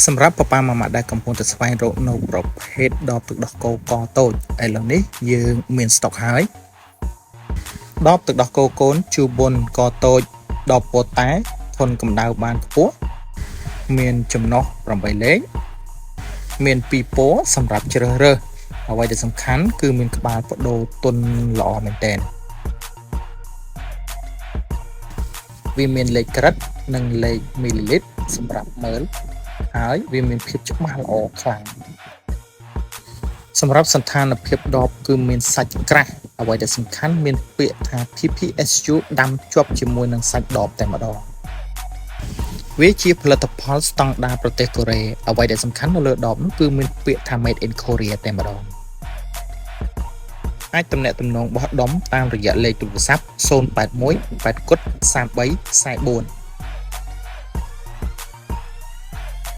សម្រាប់ប៉ាប៉ាម៉ាម៉ាដែលកំពុងតែស្វែងរកនៅប្រភេទដបទឹកដោះគោកតូចឥឡូវនេះយើងមានស្តុកហើយដបទឹកដោះគោកូនជូបុនកតូចដបពណ៌តែធន់កម្ដៅបានខ្ពស់មានចំណុះ8លេខមាន2ពណ៌សម្រាប់ជ្រើសរើសអ្វីដែលសំខាន់គឺមានក្បាលបដូរទន់ល្អមែនទែនវាមានលេខក្រិតនិងលេខមីលីលីត្រសម្រាប់មើលហើយវាមានភាពច្បាស់ល្អខ្លាំងសម្រាប់សន្តានភាពដបគឺមានសាច់ក្រាស់អ្វីដែលសំខាន់មានពាក្យថា PPSU ដាំជាប់ជាមួយនឹងសាច់ដបតែម្ដងវាជាផលិតផលស្តង់ដារប្រទេសកូរ៉េអ្វីដែលសំខាន់នៅលើដបនោះគឺមានពាក្យថា Made in Korea តែម្ដងអាចទំនាក់ទំនងបោះដុំតាមរយៈលេខទូរស័ព្ទ081 8 33 44